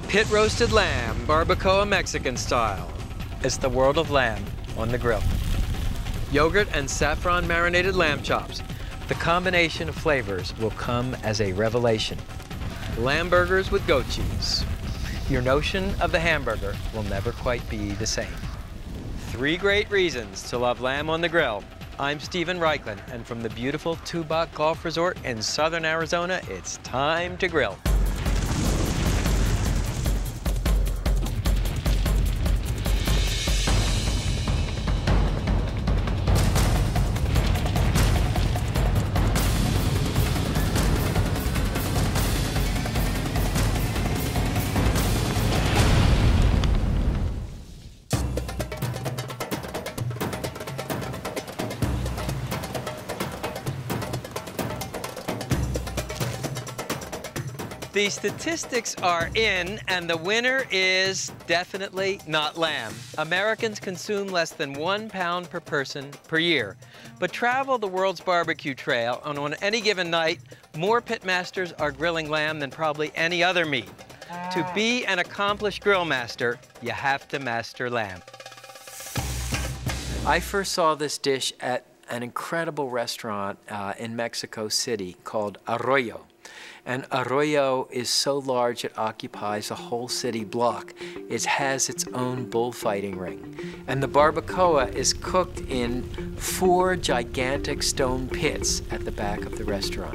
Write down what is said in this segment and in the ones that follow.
Pit roasted lamb, barbacoa Mexican style. It's the world of lamb on the grill. Yogurt and saffron marinated lamb chops. The combination of flavors will come as a revelation. Lamb burgers with goat cheese. Your notion of the hamburger will never quite be the same. 3 great reasons to love lamb on the grill. I'm Stephen Raichlen, and from the beautiful Tubac Golf Resort in southern Arizona, it's time to grill. The statistics are in, and the winner is definitely not lamb. Americans consume less than 1 pound per person per year, but travel the world's barbecue trail, and on any given night, more pitmasters are grilling lamb than probably any other meat. To be an accomplished grill master, you have to master lamb. I first saw this dish at an incredible restaurant in Mexico City called Arroyo. And Arroyo is so large it occupies a whole city block. It has its own bullfighting ring. And the barbacoa is cooked in 4 gigantic stone pits at the back of the restaurant.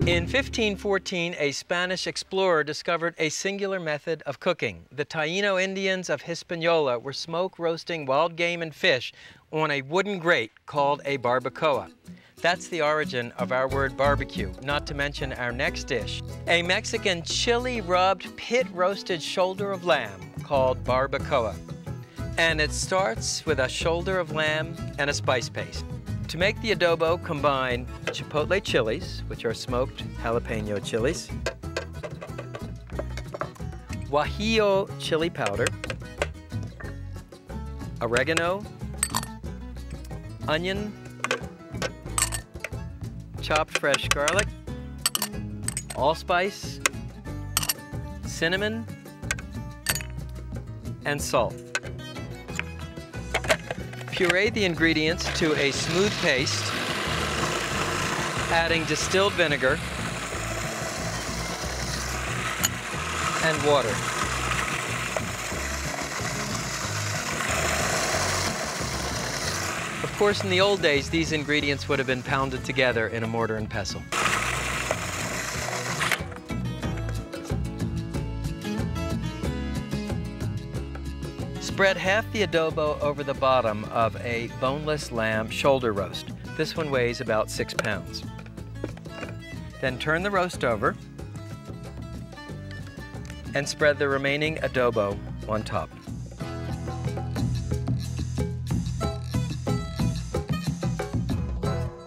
In 1514, a Spanish explorer discovered a singular method of cooking. The Taino Indians of Hispaniola were smoke roasting wild game and fish on a wooden grate called a barbacoa. That's the origin of our word barbecue, not to mention our next dish, a Mexican chili-rubbed pit-roasted shoulder of lamb called barbacoa. And it starts with a shoulder of lamb and a spice paste. To make the adobo, combine chipotle chilies, which are smoked jalapeno chilies, guajillo chili powder, oregano, onion, chopped fresh garlic, allspice, cinnamon, and salt. Puree the ingredients to a smooth paste, adding distilled vinegar and water. Of course, in the old days, these ingredients would have been pounded together in a mortar and pestle. Spread half the adobo over the bottom of a boneless lamb shoulder roast. This one weighs about 6 pounds. Then turn the roast over and spread the remaining adobo on top.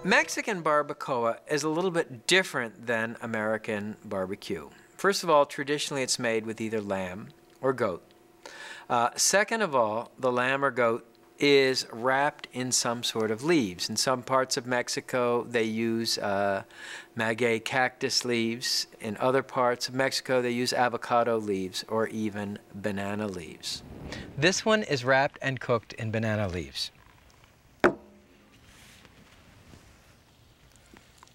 Mexican barbacoa is a little bit different than American barbecue. First of all, traditionally it's made with either lamb or goat. Second of all, the lamb or goat is wrapped in some sort of leaves. In some parts of Mexico, they use maguey cactus leaves. In other parts of Mexico, they use avocado leaves or even banana leaves. This one is wrapped and cooked in banana leaves.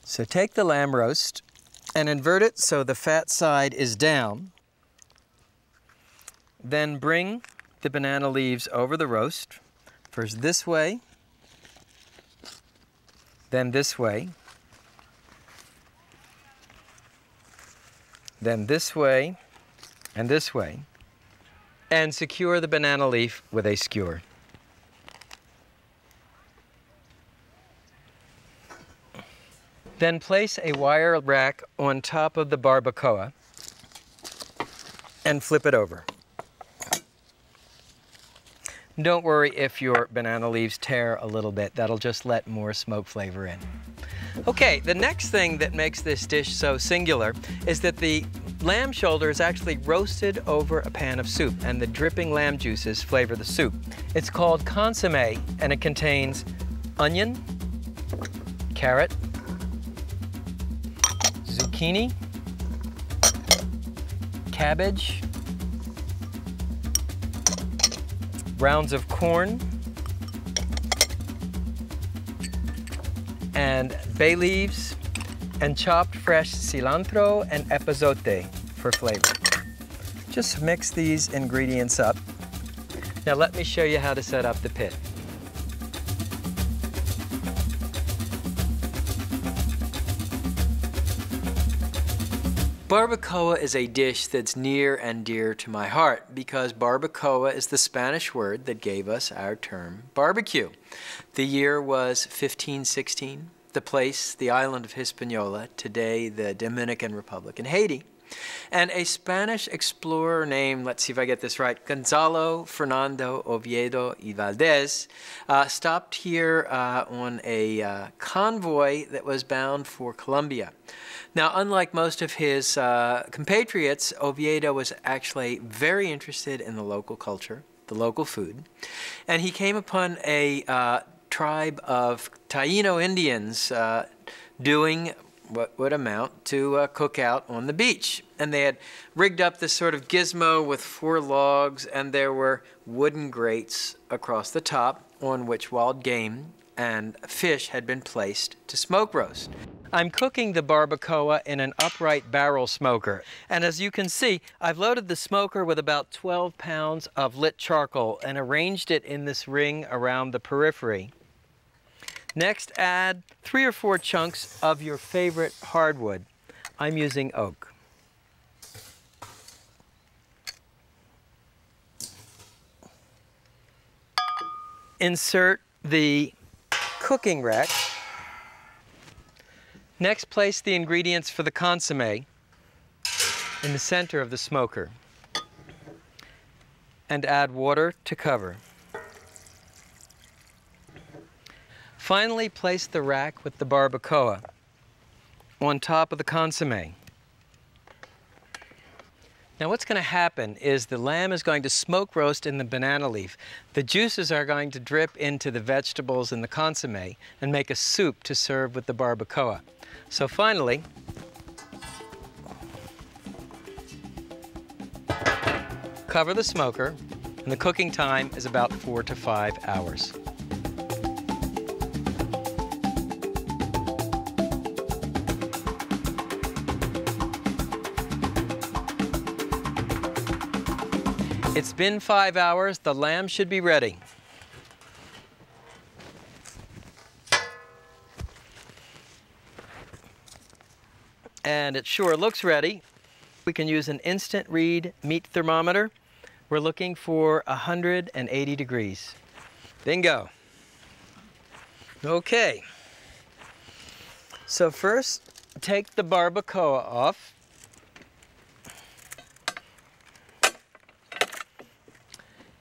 So take the lamb roast and invert it so the fat side is down. Then bring the banana leaves over the roast. First this way, then this way, then this way, and this way, and secure the banana leaf with a skewer. Then place a wire rack on top of the barbacoa and flip it over. Don't worry if your banana leaves tear a little bit. That'll just let more smoke flavor in. Okay, the next thing that makes this dish so singular is that the lamb shoulder is actually roasted over a pan of soup, and the dripping lamb juices flavor the soup. It's called consommé, and it contains onion, carrot, zucchini, cabbage, rounds of corn, and bay leaves, and chopped fresh cilantro and epazote for flavor. Just mix these ingredients up. Now let me show you how to set up the pit. Barbacoa is a dish that's near and dear to my heart because barbacoa is the Spanish word that gave us our term barbecue. The year was 1516. The place, the island of Hispaniola, today the Dominican Republic in Haiti. And a Spanish explorer named, let's see if I get this right, Gonzalo Fernando Oviedo y Valdez, stopped here on a convoy that was bound for Colombia. Now, unlike most of his compatriots, Oviedo was actually very interested in the local culture, the local food, and he came upon a tribe of Taino Indians doing what would amount to a cookout on the beach. And they had rigged up this sort of gizmo with 4 logs, and there were wooden grates across the top on which wild game and fish had been placed to smoke roast. I'm cooking the barbacoa in an upright barrel smoker. And as you can see, I've loaded the smoker with about 12 pounds of lit charcoal and arranged it in this ring around the periphery. Next, add 3 or 4 chunks of your favorite hardwood. I'm using oak. Insert the cooking rack. Next, place the ingredients for the consommé in the center of the smoker and add water to cover. Finally, place the rack with the barbacoa on top of the consommé. Now what's going to happen is the lamb is going to smoke roast in the banana leaf. The juices are going to drip into the vegetables in the consommé and make a soup to serve with the barbacoa. So finally, cover the smoker, and the cooking time is about 4 to 5 hours. It's been 5 hours. The lamb should be ready. And it sure looks ready. We can use an instant read meat thermometer. We're looking for 180 degrees. Bingo. Okay. So first, take the barbacoa off.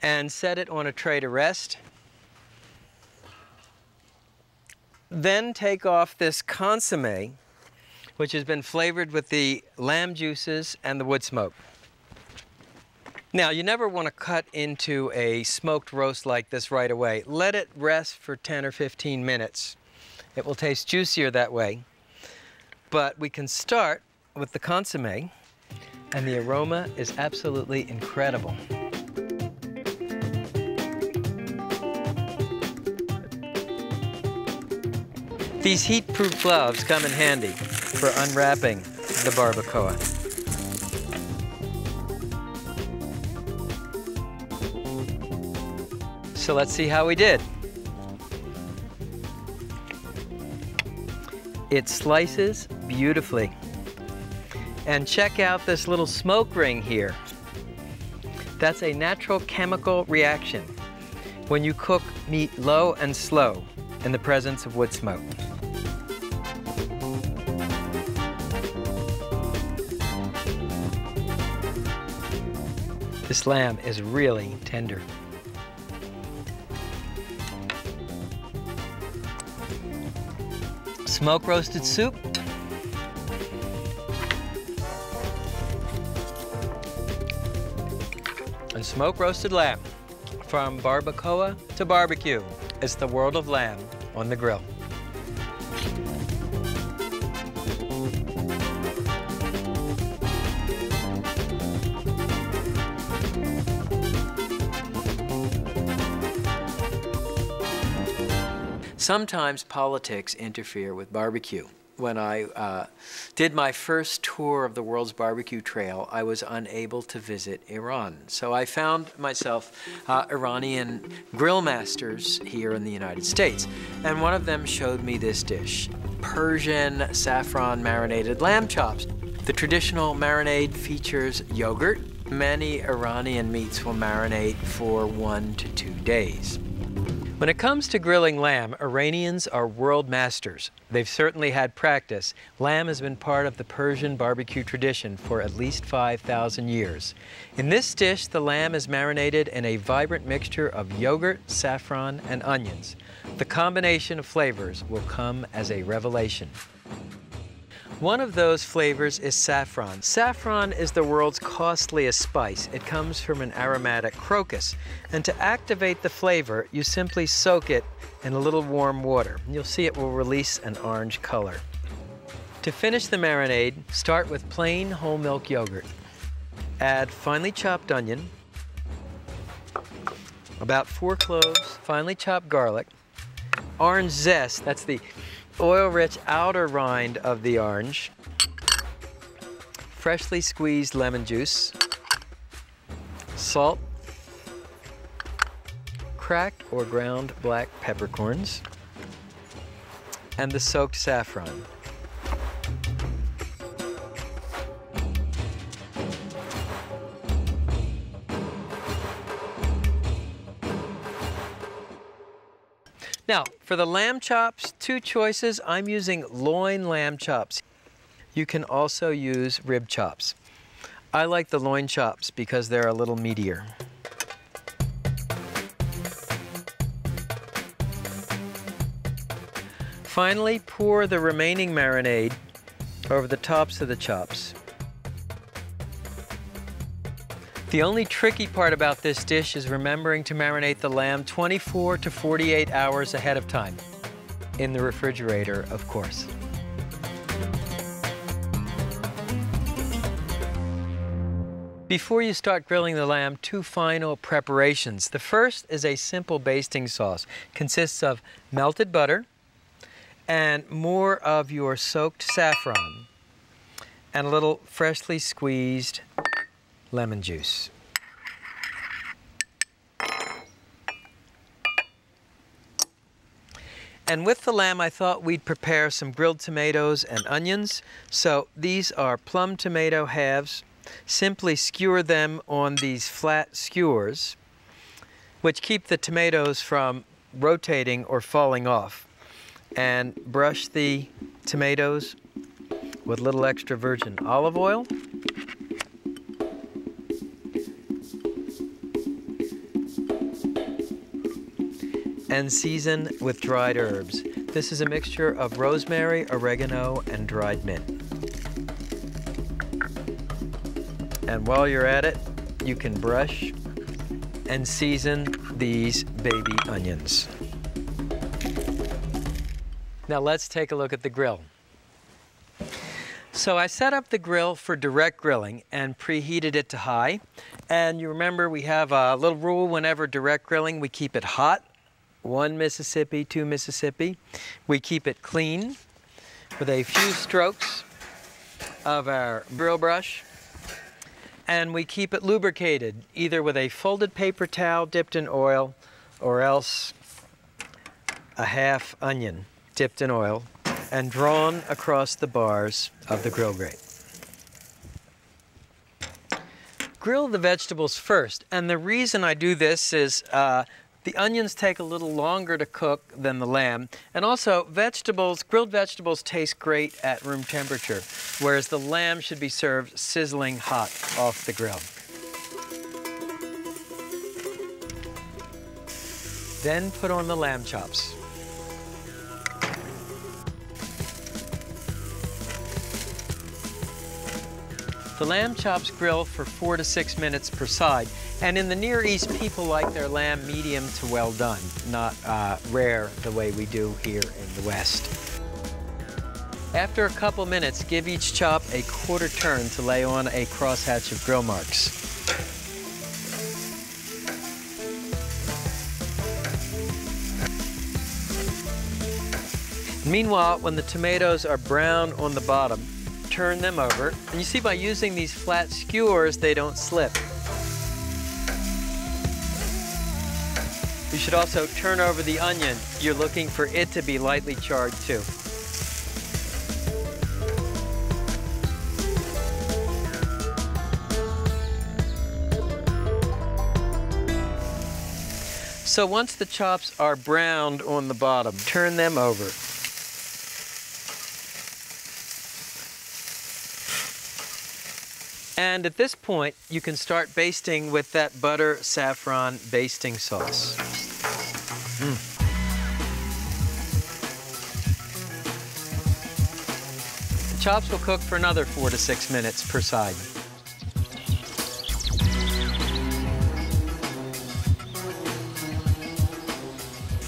And set it on a tray to rest. Then take off this consommé, which has been flavored with the lamb juices and the wood smoke. Now, you never want to cut into a smoked roast like this right away. Let it rest for 10 or 15 minutes. It will taste juicier that way. But we can start with the consommé, and the aroma is absolutely incredible. These heat-proof gloves come in handy for unwrapping the barbacoa. So let's see how we did. It slices beautifully. And check out this little smoke ring here. That's a natural chemical reaction when you cook meat low and slow in the presence of wood smoke. This lamb is really tender. Smoke roasted soup. And smoke roasted lamb. From barbacoa to barbecue, it's the world of lamb on the grill. Sometimes politics interfere with barbecue. When I did my first tour of the world's barbecue trail, I was unable to visit Iran. So I found myself Iranian grill masters here in the United States. And one of them showed me this dish, Persian saffron marinated lamb chops. The traditional marinade features yogurt. Many Iranian meats will marinate for 1 to 2 days. When it comes to grilling lamb, Iranians are world masters. They've certainly had practice. Lamb has been part of the Persian barbecue tradition for at least 5,000 years. In this dish, the lamb is marinated in a vibrant mixture of yogurt, saffron, and onions. The combination of flavors will come as a revelation. One of those flavors is saffron. Saffron is the world's costliest spice. It comes from an aromatic crocus. And to activate the flavor, you simply soak it in a little warm water. You'll see it will release an orange color. To finish the marinade, start with plain whole milk yogurt. Add finely chopped onion, about 4 cloves, finely chopped garlic, orange zest, that's the oil-rich outer rind of the orange, freshly squeezed lemon juice, salt, cracked or ground black peppercorns, and the soaked saffron. Now, for the lamb chops, 2 choices. I'm using loin lamb chops. You can also use rib chops. I like the loin chops because they're a little meatier. Finally, pour the remaining marinade over the tops of the chops. The only tricky part about this dish is remembering to marinate the lamb 24 to 48 hours ahead of time. In the refrigerator, of course. Before you start grilling the lamb, 2 final preparations. The first is a simple basting sauce. Consists of melted butter and more of your soaked saffron and a little freshly squeezed lemon juice. And with the lamb, I thought we'd prepare some grilled tomatoes and onions. So these are plum tomato halves. Simply skewer them on these flat skewers, which keep the tomatoes from rotating or falling off. And brush the tomatoes with a little extra virgin olive oil. And season with dried herbs. This is a mixture of rosemary, oregano, and dried mint. And while you're at it, you can brush and season these baby onions. Now let's take a look at the grill. So I set up the grill for direct grilling and preheated it to high. And you remember we have a little rule whenever direct grilling, we keep it hot. 1 Mississippi, 2 Mississippi. We keep it clean with a few strokes of our grill brush. And we keep it lubricated, either with a folded paper towel dipped in oil or else a half onion dipped in oil and drawn across the bars of the grill grate. Grill the vegetables first, and the reason I do this is the onions take a little longer to cook than the lamb. And also, grilled vegetables taste great at room temperature, whereas the lamb should be served sizzling hot off the grill. Then put on the lamb chops. The lamb chops grill for 4 to 6 minutes per side. And in the Near East, people like their lamb medium to well done, not rare the way we do here in the West. After a couple minutes, give each chop a quarter turn to lay on a crosshatch of grill marks. Meanwhile, when the tomatoes are brown on the bottom, turn them over. And you see, by using these flat skewers, they don't slip. You should also turn over the onion. You're looking for it to be lightly charred too. So once the chops are browned on the bottom, turn them over. And at this point, you can start basting with that butter saffron basting sauce. The chops will cook for another 4 to 6 minutes per side.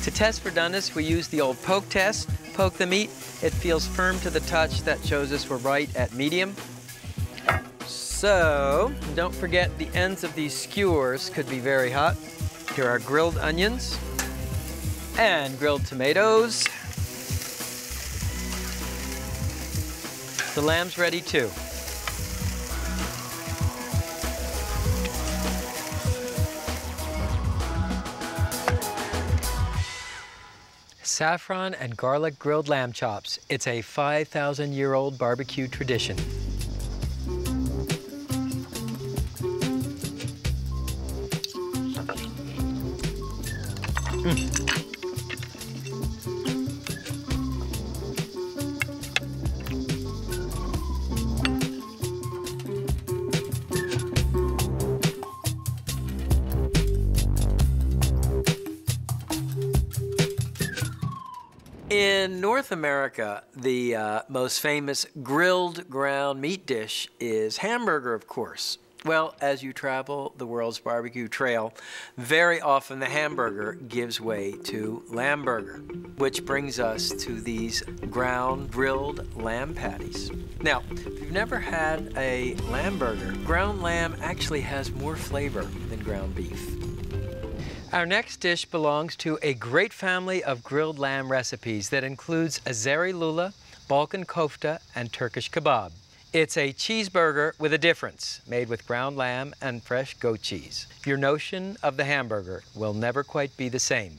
To test for doneness, we use the old poke test. Poke the meat. It feels firm to the touch. That shows us we're right at medium. So, don't forget the ends of these skewers could be very hot. Here are grilled onions and grilled tomatoes. The lamb's ready too. Saffron and garlic grilled lamb chops. It's a 5,000-year-old barbecue tradition. In North America, the most famous grilled ground meat dish is hamburger, of course. Well, as you travel the world's barbecue trail, very often the hamburger gives way to lamb burger, which brings us to these ground grilled lamb patties. Now, if you've never had a lamb burger, ground lamb actually has more flavor than ground beef. Our next dish belongs to a great family of grilled lamb recipes that includes azeri lula, Balkan kofta, and Turkish kebab. It's a cheeseburger with a difference, made with ground lamb and fresh goat cheese. Your notion of the hamburger will never quite be the same.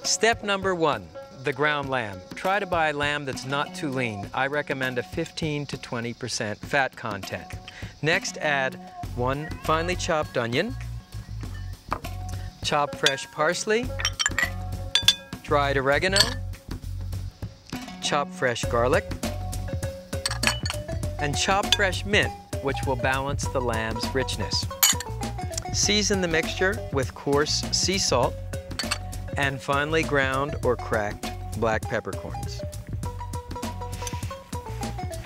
Step number 1, the ground lamb. Try to buy lamb that's not too lean. I recommend a 15 to 20% fat content. Next, add 1 finely chopped onion, chop fresh parsley, dried oregano, chop fresh garlic, and chop fresh mint, which will balance the lamb's richness. Season the mixture with coarse sea salt and finely ground or cracked black peppercorns.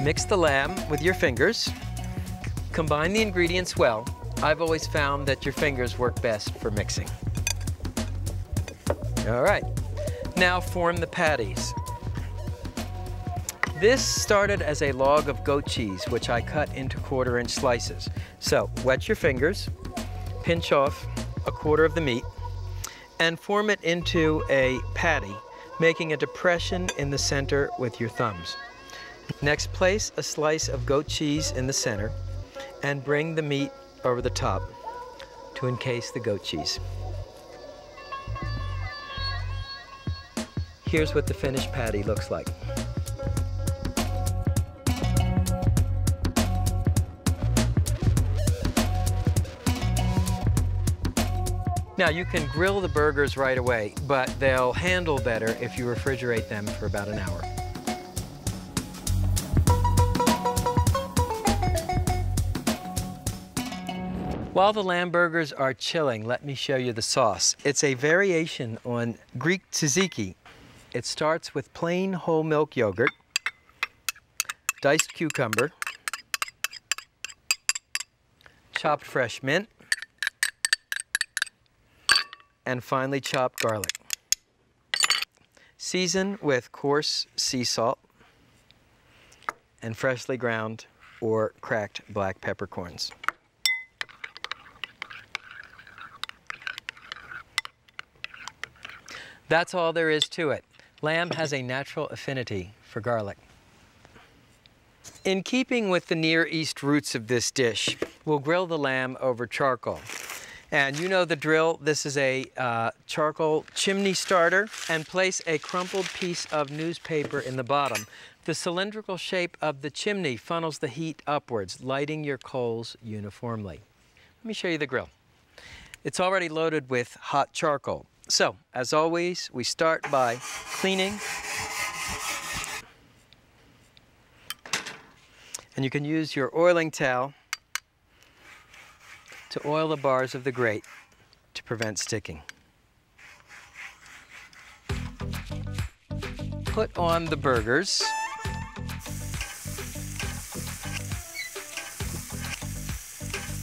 Mix the lamb with your fingers. Combine the ingredients well. I've always found that your fingers work best for mixing. All right, now form the patties. This started as a log of goat cheese, which I cut into 1/4-inch slices. So wet your fingers, pinch off 1/4 of the meat, and form it into a patty, making a depression in the center with your thumbs. Next, place a slice of goat cheese in the center and bring the meat over the top to encase the goat cheese. Here's what the finished patty looks like. Now, you can grill the burgers right away, but they'll handle better if you refrigerate them for about an hour. While the lamb burgers are chilling, let me show you the sauce. It's a variation on Greek tzatziki. It starts with plain whole milk yogurt, diced cucumber, chopped fresh mint, and finely chopped garlic. Season with coarse sea salt and freshly ground or cracked black peppercorns. That's all there is to it. Lamb has a natural affinity for garlic. In keeping with the Near East roots of this dish, we'll grill the lamb over charcoal. And you know the drill. This is a charcoal chimney starter, and place a crumpled piece of newspaper in the bottom. The cylindrical shape of the chimney funnels the heat upwards, lighting your coals uniformly. Let me show you the grill. It's already loaded with hot charcoal. So, as always, we start by cleaning. And you can use your oiling towel to oil the bars of the grate to prevent sticking. Put on the burgers.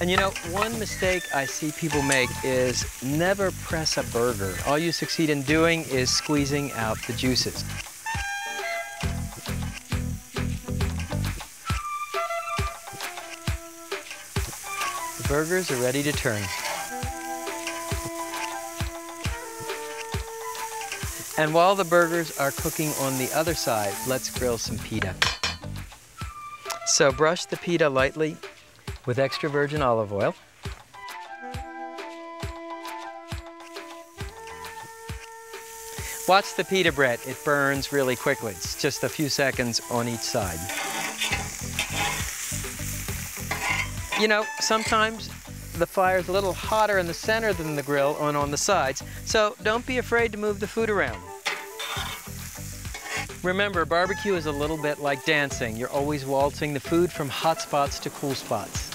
And you know, one mistake I see people make is never press a burger. All you succeed in doing is squeezing out the juices. The burgers are ready to turn. And while the burgers are cooking on the other side, let's grill some pita. So brush the pita lightly with extra virgin olive oil. Watch the pita bread. It burns really quickly. It's just a few seconds on each side. You know, sometimes the fire's a little hotter in the center than the grill and on the sides, so don't be afraid to move the food around. Remember, barbecue is a little bit like dancing. You're always waltzing the food from hot spots to cool spots.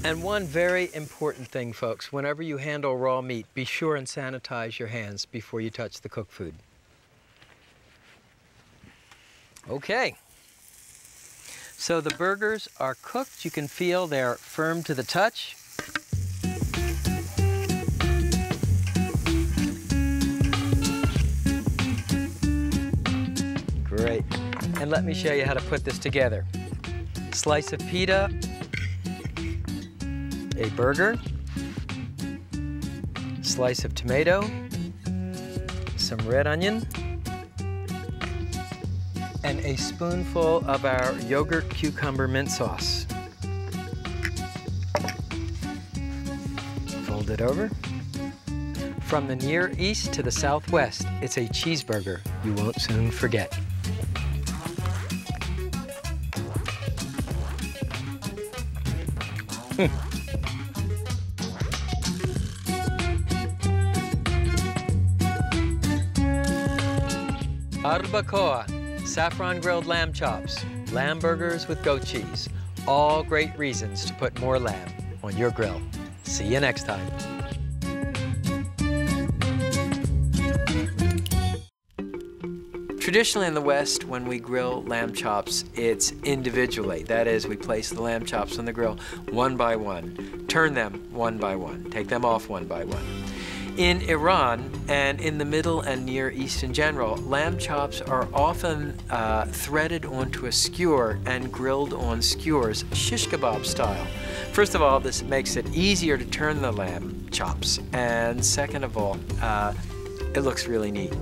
And one very important thing, folks, whenever you handle raw meat, be sure and sanitize your hands before you touch the cooked food. Okay. So the burgers are cooked. You can feel they're firm to the touch. Great. And let me show you how to put this together. Slice of pita, a burger, slice of tomato, some red onion, and a spoonful of our yogurt cucumber mint sauce. Fold it over. From the Near East to the Southwest, it's a cheeseburger you won't soon forget. Barbacoa, saffron grilled lamb chops, lamb burgers with goat cheese. All great reasons to put more lamb on your grill. See you next time. Traditionally in the West, when we grill lamb chops, it's individually. That is, we place the lamb chops on the grill one by one, turn them one by one, take them off one by one. In Iran and in the Middle and Near East in general, lamb chops are often threaded onto a skewer and grilled on skewers, shish kebab style. First of all, this makes it easier to turn the lamb chops, and second of all, it looks really neat.